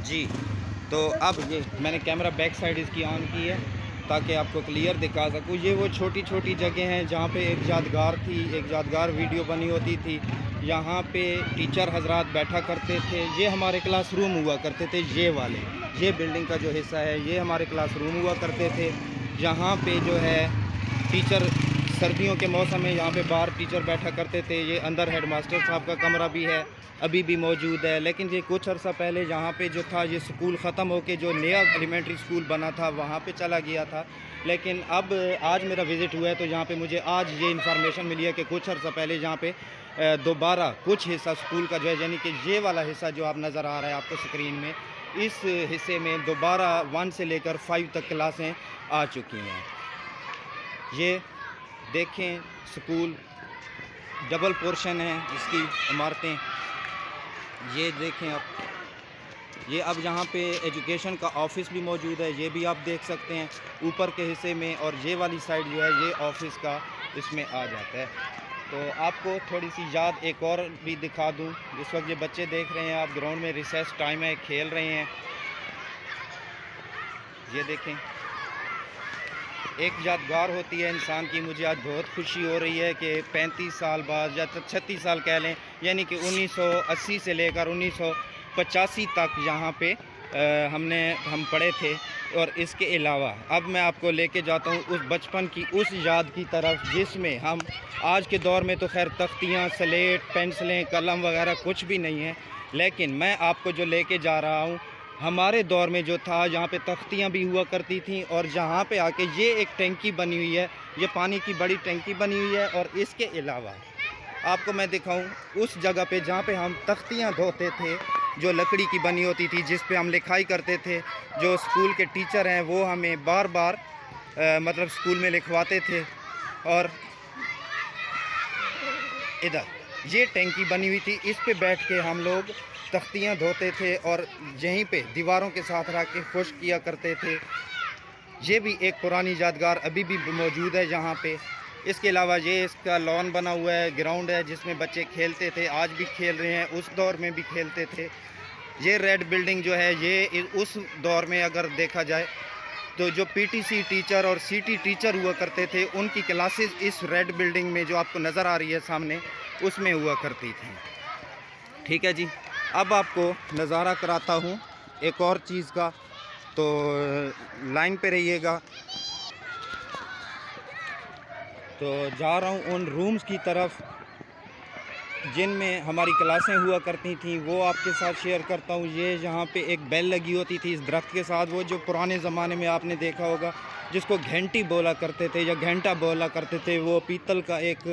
جی تو اب یہ میں نے کیمرہ بیک سائڈ اس کی آن کی ہے تاکہ آپ کو کلیئر دکھا سکوں۔ یہ وہ چھوٹی چھوٹی جگہ ہیں جہاں پہ ایک یادگار تھی، ایک یادگار ویڈیو بنی ہوتی تھی۔ یہاں پہ ٹیچر حضرات بیٹھا کرتے تھے، یہ ہمارے کلاس روم ہوا کرتے تھے، یہ والے، یہ بلڈنگ کا جو حصہ ہے یہ ہمارے کلاس روم ہوا کرتے تھے۔ یہاں پہ جو ہے ٹیچر سردیوں کے موسم میں یہاں پہ باہر ٹیچر بیٹھا کرتے تھے۔ یہ اندر ہیڈ ماسٹر صاحب کا کمرہ بھی ہے، ابھی بھی موجود ہے، لیکن یہ کچھ عرصہ پہلے یہاں پہ جو تھا یہ سکول ختم ہو کے جو نیا ایلیمنٹری سکول بنا تھا وہاں پہ چلا گیا تھا۔ لیکن اب آج میرا وزٹ ہوا ہے تو یہاں پہ مجھے آج یہ انفارمیشن ملی ہے کہ کچھ عرصہ پہلے یہاں پہ دوبارہ کچھ حصہ سکول کا جو ہے، یعنی کہ یہ والا حصہ جو آپ نظر آ رہا ہے آپ کو اسکرین میں، اس حصے میں دوبارہ 1 سے لے کر 5 تک کلاسیں آ چکی ہیں۔ یہ دیکھیں سکول ڈبل پورشن ہے اس کی عمارتیں، یہ دیکھیں آپ، یہ اب یہاں پہ ایجوکیشن کا آفس بھی موجود ہے، یہ بھی آپ دیکھ سکتے ہیں اوپر کے حصے میں، اور یہ والی سائڈ جو ہے یہ آفس کا اس میں آ جاتا ہے۔ تو آپ کو تھوڑی سی یاد ایک اور بھی دکھا دوں، اس وقت یہ بچے دیکھ رہے ہیں آپ گراؤنڈ میں، ریسیس ٹائم ہے، کھیل رہے ہیں۔ یہ دیکھیں ایک یادگار ہوتی ہے انسان کی، مجھے آج بہت خوشی ہو رہی ہے کہ 35 سال بعد یا 36 سال کہہ لیں، یعنی کہ 1980 سے لے کر 1985 تک یہاں پہ ہم پڑھے تھے۔ اور اس کے علاوہ اب میں آپ کو لے کے جاتا ہوں اس بچپن کی اس یاد کی طرف جس میں ہم آج کے دور میں تو خیر تختیاں، سلیٹ، پینسلیں، قلم وغیرہ کچھ بھی نہیں ہیں، لیکن میں آپ کو جو لے کے جا رہا ہوں ہمارے دور میں جو تھا یہاں پہ تختیاں بھی ہوا کرتی تھیں، اور جہاں پہ آ کے یہ ایک ٹینکی بنی ہوئی ہے، یہ پانی کی بڑی ٹینکی بنی ہوئی ہے۔ اور اس کے علاوہ آپ کو میں دکھاؤں اس جگہ پہ جہاں پہ ہم تختیاں دھوتے تھے جو لکڑی کی بنی ہوتی تھی، جس پہ ہم لکھائی کرتے تھے، جو اسکول کے ٹیچر ہیں وہ ہمیں بار بار مطلب اسکول میں لکھواتے تھے۔ اور ادھر یہ ٹینکی بنی ہوئی تھی، اس پہ بیٹھ کے ہم لوگ تختیاں دھوتے تھے اور یہیں پہ دیواروں کے ساتھ رکھ کے خشک کیا کرتے تھے۔ یہ بھی ایک پرانی یادگار ابھی بھی موجود ہے یہاں پہ۔ اس کے علاوہ یہ اس کا لان بنا ہوا ہے، گراؤنڈ ہے جس میں بچے کھیلتے تھے، آج بھی کھیل رہے ہیں، اس دور میں بھی کھیلتے تھے۔ یہ ریڈ بلڈنگ جو ہے یہ اس دور میں اگر دیکھا جائے تو جو پی ٹی سی ٹیچر اور سی ٹی ٹیچر ہوا کرتے تھے ان کی کلاسز اس ریڈ بلڈنگ میں جو آپ کو نظر آ رہی ہے سامنے اس میں ہوا کرتی تھیں۔ ٹھیک ہے جی، اب آپ کو نظارہ کراتا ہوں ایک اور چیز کا، تو لائن پہ رہیے گا۔ تو جا رہا ہوں ان رومز کی طرف جن میں ہماری کلاسیں ہوا کرتی تھیں، وہ آپ کے ساتھ شیئر کرتا ہوں۔ یہ یہاں پہ ایک بیل لگی ہوتی تھی اس درخت کے ساتھ، وہ جو پرانے زمانے میں آپ نے دیکھا ہوگا جس کو گھنٹی بولا کرتے تھے یا گھنٹا بولا کرتے تھے، وہ پیتل کا ایک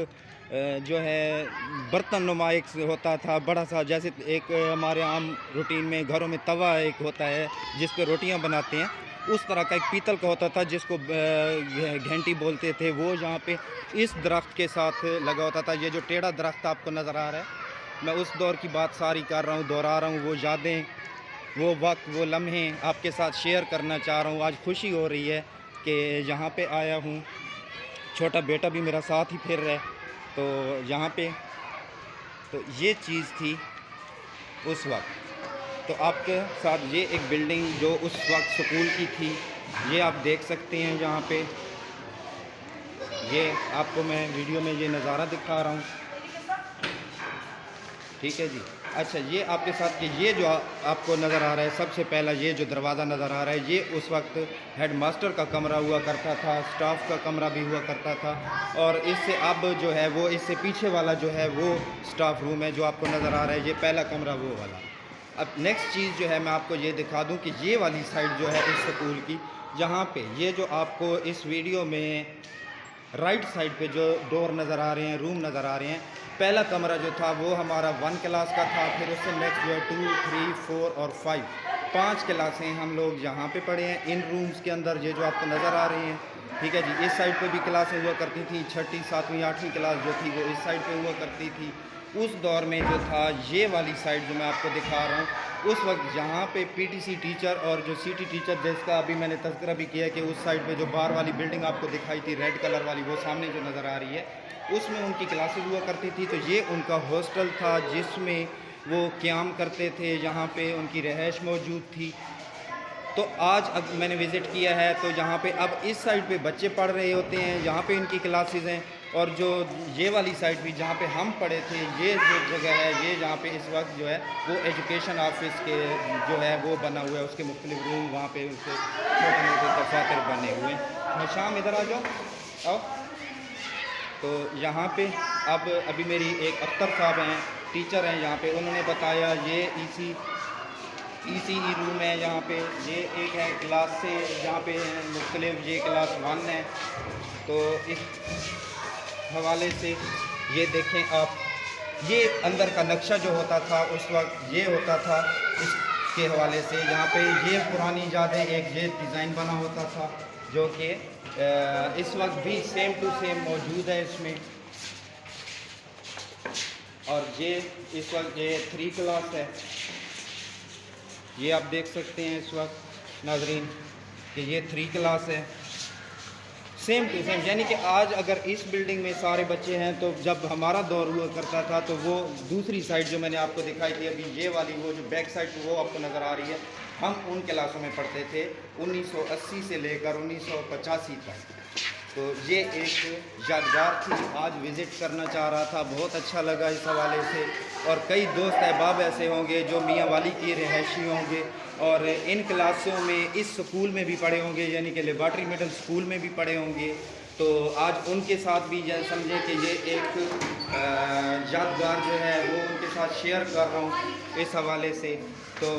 جو ہے برتن نما ایک ہوتا تھا بڑا سا، جیسے ایک ہمارے عام روٹین میں گھروں میں توا ایک ہوتا ہے جس پہ روٹیاں بناتے ہیں، اس طرح کا ایک پیتل کا ہوتا تھا جس کو گھنٹی بولتے تھے۔ وہ یہاں پہ اس درخت کے ساتھ لگا ہوتا تھا۔ یہ جو ٹیڑھا درخت آپ کو نظر آ رہا ہے، میں اس دور کی بات ساری کر رہا ہوں، دہرا رہا ہوں، وہ یادیں، وہ وقت، وہ لمحے آپ کے ساتھ شیئر کرنا چاہ رہا ہوں۔ آج خوشی ہو رہی ہے کہ یہاں پہ آیا ہوں، چھوٹا بیٹا بھی میرا ساتھ ہی پھر رہا ہے، تو یہاں پہ تو یہ چیز تھی اس وقت۔ تو آپ کے ساتھ یہ ایک بلڈنگ جو اس وقت سکول کی تھی یہ آپ دیکھ سکتے ہیں یہاں پہ، یہ آپ کو میں ویڈیو میں یہ نظارہ دکھا رہا ہوں۔ ٹھیک ہے جی، اچھا یہ آپ کے ساتھ کہ یہ جو آپ کو نظر آ رہا ہے سب سے پہلا یہ جو دروازہ نظر آ رہا ہے یہ اس وقت ہیڈ ماسٹر کا کمرہ ہوا کرتا تھا، سٹاف کا کمرہ بھی ہوا کرتا تھا، اور اس سے اب جو ہے وہ اس سے پیچھے والا جو ہے وہ سٹاف روم ہے جو آپ کو نظر آ رہا ہے، یہ پہلا کمرہ وہ والا۔ اب نیکسٹ چیز جو ہے میں آپ کو یہ دکھا دوں کہ یہ والی سائڈ جو ہے اس سکول کی، یہاں پہ یہ جو آپ کو اس ویڈیو میں رائٹ سائڈ پہ جو ڈور نظر آ رہے ہیں، روم نظر آ رہے ہیں، پہلا کمرہ جو تھا وہ ہمارا 1 کلاس کا تھا، پھر اس سے نیکسٹ جو ہے 2، 3، 4 اور 5 کلاسیں ہم لوگ یہاں پہ پڑھے ہیں ان رومز کے اندر، یہ جو آپ کو نظر آ رہی ہیں۔ ٹھیک ہے جی، اس سائڈ پہ بھی کلاسیں ہوا کرتی تھیں، 6ٹھی، 7ویں، 8ویں کلاس جو تھی وہ اس سائڈ پہ ہوا کرتی تھی۔ اس دور میں جو تھا یہ والی سائڈ جو میں آپ کو دکھا رہا ہوں، اس وقت یہاں پہ پی ٹی سی ٹیچر اور جو سی ٹی ٹیچر جس کا ابھی میں نے تذکرہ بھی کیا کہ اس سائڈ پہ جو باہر والی بلڈنگ آپ کو دکھائی تھی ریڈ کلر والی، وہ سامنے جو نظر آ رہی ہے، اس میں ان کی کلاسز ہوا کرتی تھی۔ تو یہ ان کا ہاسٹل تھا جس میں وہ قیام کرتے تھے، جہاں پہ ان کی رہائش موجود تھی۔ تو آج اب میں نے وزٹ کیا ہے تو جہاں پہ اب اس سائڈ پہ بچے پڑھ رہے ہوتے ہیں، جہاں پہ ان کی کلاسز ہیں، اور جو یہ والی سائڈ بھی جہاں پہ ہم پڑھے تھے، یہ جو جگہ ہے، یہ جہاں پہ اس وقت جو ہے وہ ایجوکیشن آفس کے جو ہے وہ بنا ہوا ہے، اس کے مختلف روم وہاں پہ اس کے چھوٹے موٹے دفاتر بنے ہوئے ہیں۔ شام ادھر آ جاؤ، آؤ۔ تو یہاں پہ ابھی میری ایک اختر صاحب ہیں، ٹیچر ہیں یہاں پہ، انہوں نے بتایا یہ ای سی ای روم ہے یہاں پہ، یہ ایک ہے کلاس سے جہاں پہ مختلف، یہ کلاس 1 ہے۔ تو اس حوالے سے یہ دیکھیں آپ، یہ اندر کا نقشہ جو ہوتا تھا اس وقت یہ ہوتا تھا، اس کے حوالے سے یہاں پہ یہ پرانی یادیں، ایک یہ ڈیزائن بنا ہوتا تھا جو کہ اس وقت بھی سیم ٹو سیم موجود ہے اس میں۔ اور یہ اس وقت یہ 3 کلاس ہے، یہ آپ دیکھ سکتے ہیں اس وقت ناظرین کہ یہ 3 کلاس ہے، سیم ٹو سیم۔ یعنی کہ آج اگر اس بلڈنگ میں سارے بچے ہیں تو جب ہمارا دور ہوا کرتا تھا تو وہ دوسری سائڈ جو میں نے آپ کو دکھائی تھی ابھی، یہ والی وہ جو بیک سائڈ وہ آپ کو نظر آ رہی ہے، ہم ان کلاسوں میں پڑھتے تھے 1980 سے لے کر 1985 تک۔ تو یہ ایک یادگار تھی، آج وزٹ کرنا چاہ رہا تھا، بہت اچھا لگا اس حوالے سے۔ اور کئی دوست احباب ایسے ہوں گے جو میاں والی کی رہائشی ہوں گے اور ان کلاسوں میں اس سکول میں بھی پڑھے ہوں گے، یعنی کہ لیبارٹری مڈل سکول میں بھی پڑھے ہوں گے۔ تو آج ان کے ساتھ بھی سمجھیں کہ یہ ایک یادگار جو ہے وہ ان کے ساتھ شیئر کر رہا ہوں اس حوالے سے۔ تو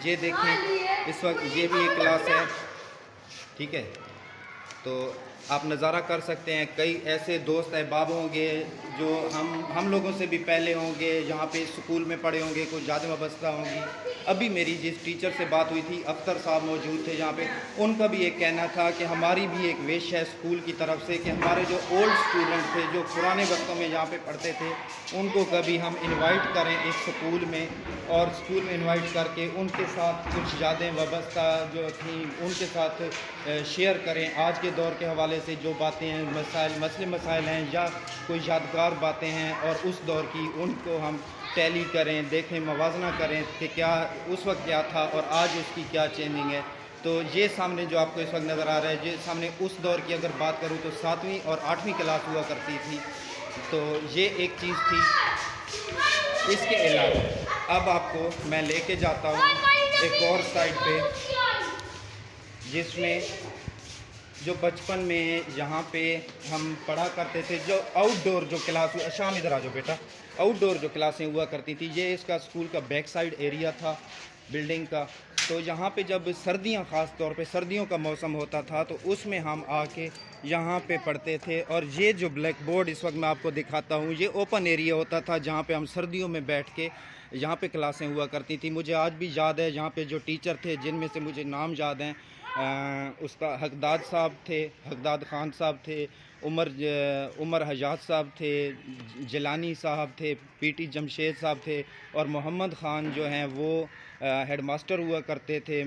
یہ دیکھیں اس وقت یہ بھی ایک کلاس ہے، ٹھیک ہے۔ تو آپ نظارہ کر سکتے ہیں، کئی ایسے دوست احباب ہوں گے جو ہم لوگوں سے بھی پہلے ہوں گے، یہاں پہ اسکول میں پڑھے ہوں گے، کوئی یادیں وابستہ ہوں گی۔ ابھی میری جس ٹیچر سے بات ہوئی تھی، اختر صاحب موجود تھے یہاں پہ، ان کا بھی ایک کہنا تھا کہ ہماری بھی ایک وش ہے اسکول کی طرف سے کہ ہمارے جو اولڈ اسٹوڈنٹ تھے، جو پرانے وقتوں میں یہاں پہ پڑھتے تھے، ان کو کبھی ہم انوائٹ کریں اس سکول میں، اور اسکول میں انوائٹ کر کے ان کے ساتھ کچھ یادیں وابستہ جو تھیں ان کے ساتھ شیئر کریں، آج کے دور کے حوالے سے جو باتیں ہیں، مسائل ہیں یا کوئی یادگار باتیں ہیں، اور اس دور کی ان کو ہم ٹیلی کریں، دیکھیں، موازنہ کریں کہ کیا اس وقت کیا تھا اور آج اس کی کیا چینجنگ ہے۔ تو یہ سامنے جو آپ کو اس وقت نظر آ رہا ہے، یہ سامنے اس دور کی اگر بات کروں تو 7ویں اور 8ویں کلاس ہوا کرتی تھی۔ تو یہ ایک چیز تھی۔ اس کے علاوہ اب آپ کو میں لے کے جاتا ہوں ایک اور سائڈ پہ، جس میں جو بچپن میں یہاں پہ ہم پڑھا کرتے تھے، جو آؤٹ ڈور جو کلاس، شام ادھر آ جاؤ بیٹا، آؤٹ ڈور جو کلاسیں ہوا کرتی تھی، یہ اس کا اسکول کا بیک سائڈ ایریا تھا بلڈنگ کا۔ تو یہاں پہ جب سردیاں، خاص طور پہ سردیوں کا موسم ہوتا تھا تو اس میں ہم آ کے یہاں پہ پڑھتے تھے۔ اور یہ جو بلیک بورڈ اس وقت میں آپ کو دکھاتا ہوں، یہ اوپن ایریا ہوتا تھا جہاں پہ ہم سردیوں میں بیٹھ کے یہاں پہ کلاسیں ہوا کرتی تھیں۔ مجھے آج بھی یاد ہے یہاں پہ جو ٹیچر تھے، جن میں سے مجھے نام یاد ہیں، استاد حقداد صاحب تھے، حقداد خان صاحب تھے، عمر حجاز صاحب تھے، جیلانی صاحب تھے، پی ٹی جمشید صاحب تھے، اور محمد خان جو ہیں وہ ہیڈ ماسٹر ہوا کرتے تھے،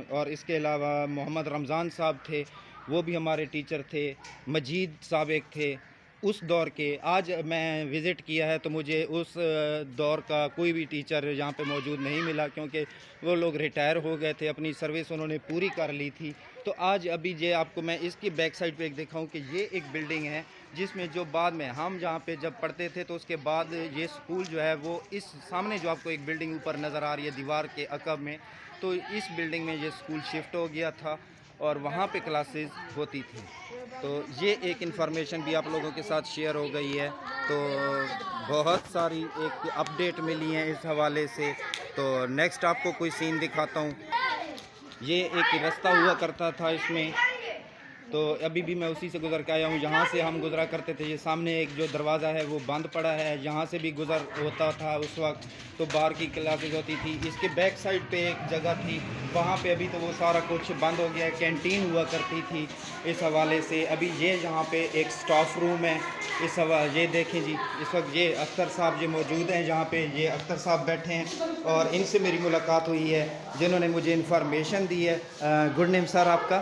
اور اس کے علاوہ محمد رمضان صاحب تھے، وہ بھی ہمارے ٹیچر تھے، مجید صاحب ایک تھے اس دور کے۔ آج میں وزٹ کیا ہے تو مجھے اس دور کا کوئی بھی ٹیچر یہاں پہ موجود نہیں ملا، کیونکہ وہ لوگ ریٹائر ہو گئے تھے، اپنی سروس انہوں نے پوری کر لی تھی۔ تو آج ابھی یہ آپ کو میں اس کی بیک سائڈ پہ ایک دکھاؤں کہ یہ ایک بلڈنگ ہے جس میں جو بعد میں ہم جہاں پہ جب پڑھتے تھے تو اس کے بعد یہ سکول جو ہے وہ اس سامنے جو آپ کو ایک بلڈنگ اوپر نظر آ رہی ہے دیوار کے عقب میں، تو اس بلڈنگ میں یہ سکول شفٹ ہو گیا تھا اور وہاں پہ کلاسز ہوتی تھیں۔ تو یہ ایک انفارمیشن بھی آپ لوگوں کے ساتھ شیئر ہو گئی ہے۔ تو بہت ساری ایک اپڈیٹ ملی ہیں اس حوالے سے۔ تو نیکسٹ آپ کو کوئی سین دکھاتا ہوں۔ یہ ایک رستہ ہوا کرتا تھا اس میں، تو ابھی بھی میں اسی سے گزر کے آیا ہوں، یہاں سے ہم گزرا کرتے تھے۔ یہ سامنے ایک جو دروازہ ہے وہ بند پڑا ہے، یہاں سے بھی گزر ہوتا تھا اس وقت، تو باہر کی کلاسز ہوتی تھی۔ اس کے بیک سائڈ پہ ایک جگہ تھی، وہاں پہ ابھی تو وہ سارا کچھ بند ہو گیا ہے، کینٹین ہوا کرتی تھی اس حوالے سے۔ ابھی یہ یہاں پہ ایک سٹاف روم ہے اس یہ دیکھیں جی، اس وقت یہ اختر صاحب یہ موجود ہیں یہاں پہ، یہ اختر صاحب بیٹھے ہیں اور ان سے میری ملاقات ہوئی ہے جنہوں نے مجھے انفارمیشن دی ہے۔ گڈ نیم سر آپ کا؟